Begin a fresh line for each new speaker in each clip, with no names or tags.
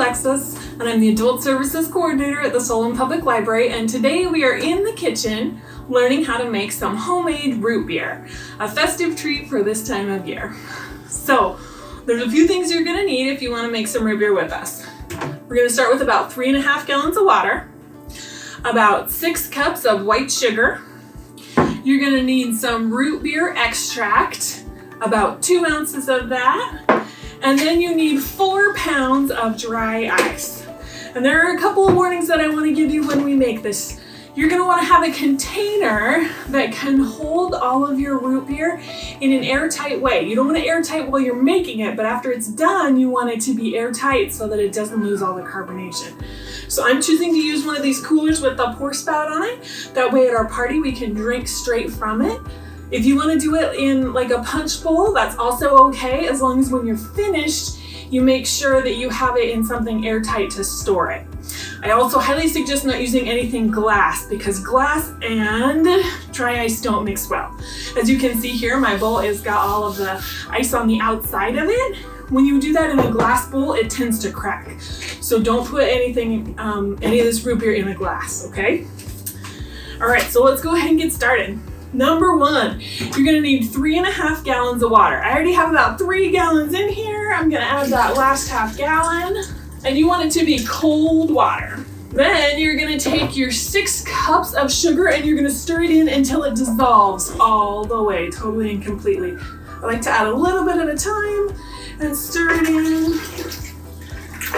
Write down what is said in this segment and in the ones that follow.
Alexis, and I'm the Adult Services Coordinator at the Solon Public Library, and today we are in the kitchen learning how to make some homemade root beer, a festive treat for this time of year. So, there's a few things you're going to need if you want to make some root beer with us. We're going to start with about 3.5 gallons of water, about 6 cups of white sugar. You're going to need some root beer extract, about 2 ounces of that. And then you need 4 pounds of dry ice. And there are a couple of warnings that I want to give you when we make this. You're going to want to have a container that can hold all of your root beer in an airtight way. You don't want it airtight while you're making it, but after it's done, you want it to be airtight so that it doesn't lose all the carbonation. So I'm choosing to use one of these coolers with the pour spout on it. That way at our party, we can drink straight from it. If you want to do it in like a punch bowl, that's also okay, as long as when you're finished, you make sure that you have it in something airtight to store it. I also highly suggest not using anything glass, because glass and dry ice don't mix well. As you can see here, my bowl has got all of the ice on the outside of it. When you do that in a glass bowl, it tends to crack. So don't put anything, any of this root beer in a glass, okay? All right, so let's go ahead and get started. Number 1, you're gonna need 3.5 gallons of water. I already have about 3 gallons in here. I'm gonna add that last half gallon. And you want it to be cold water. Then you're gonna take your 6 cups of sugar and you're gonna stir it in until it dissolves all the way, totally and completely. I like to add a little bit at a time and stir it in.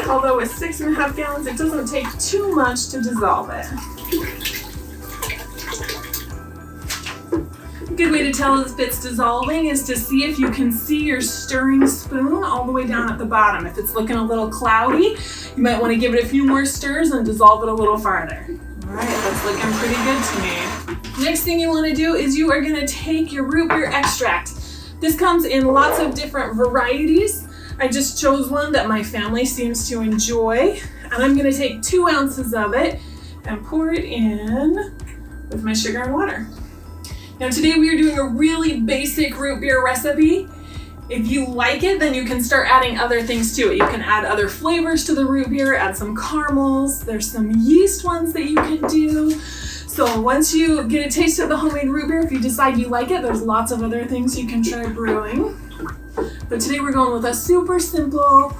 Although with 6.5 gallons, it doesn't take too much to dissolve it. A good way to tell if it's dissolving is to see if you can see your stirring spoon all the way down at the bottom. If it's looking a little cloudy, you might want to give it a few more stirs and dissolve it a little farther. All right, that's looking pretty good to me. Next thing you want to do is you are going to take your root beer extract. This comes in lots of different varieties. I just chose one that my family seems to enjoy, and I'm going to take 2 ounces of it and pour it in with my sugar and water. Now today we are doing a really basic root beer recipe. If you like it, then you can start adding other things to it. You can add other flavors to the root beer, add some caramels. There's some yeast ones that you can do. So once you get a taste of the homemade root beer, if you decide you like it, there's lots of other things you can try brewing. But today we're going with a super simple,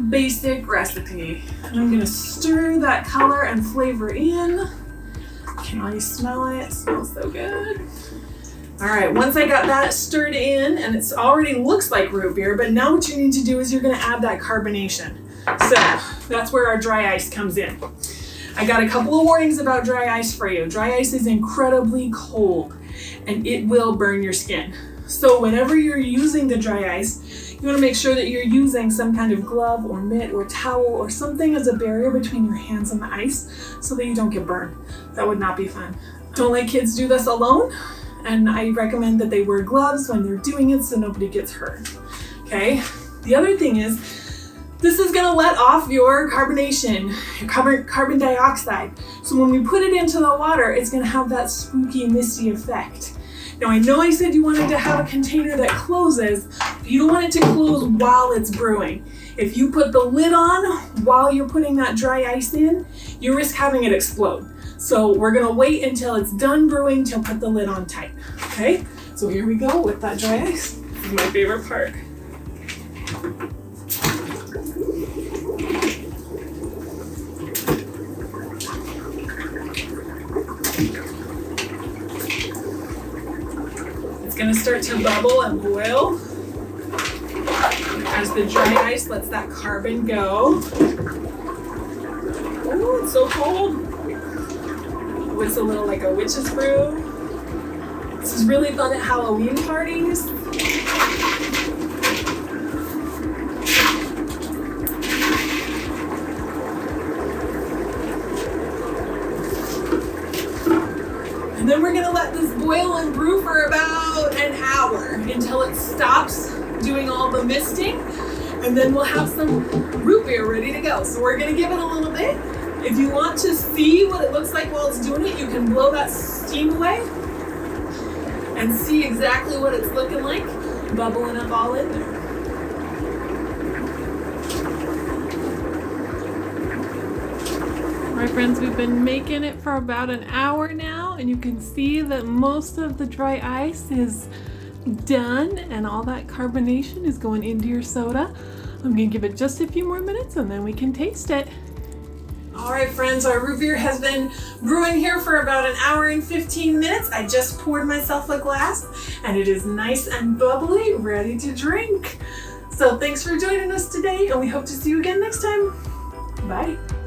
basic recipe. And I'm gonna stir that color and flavor in. Can you smell it? It smells so good. All right, once I got that stirred in, and it already looks like root beer, but now what you need to do is you're gonna add that carbonation. So that's where our dry ice comes in. I got a couple of warnings about dry ice for you. Dry ice is incredibly cold, and it will burn your skin. So whenever you're using the dry ice, you wanna make sure that you're using some kind of glove or mitt or towel or something as a barrier between your hands and the ice so that you don't get burned. That would not be fun. Don't let kids do this alone. And I recommend that they wear gloves when they're doing it so nobody gets hurt, okay? The other thing is, this is gonna let off your carbonation, your carbon dioxide. So when we put it into the water, it's gonna have that spooky, misty effect. Now I know I said you wanted to have a container that closes, but you don't want it to close while it's brewing. If you put the lid on while you're putting that dry ice in, you risk having it explode. So we're gonna wait until it's done brewing to put the lid on tight, okay? So here we go with that dry ice. This is my favorite part. It's gonna start to bubble and boil as the dry ice lets that carbon go. Oh, it's so cold. It's a little like a witch's brew. This is really fun at Halloween parties. And then we're gonna let this boil and brew for about an hour until it stops doing all the misting. And then we'll have some root beer ready to go. So we're gonna give it a little bit. If you want to see what it looks like while it's doing it, you can blow that steam away and see exactly what it's looking like, bubbling up all in there. All right, friends, we've been making it for about an hour now, and you can see that most of the dry ice is done and all that carbonation is going into your soda. I'm gonna give it just a few more minutes and then we can taste it. All right, friends, our root beer has been brewing here for about an hour and 15 minutes. I just poured myself a glass and it is nice and bubbly, ready to drink. So thanks for joining us today, and we hope to see you again next time. Bye.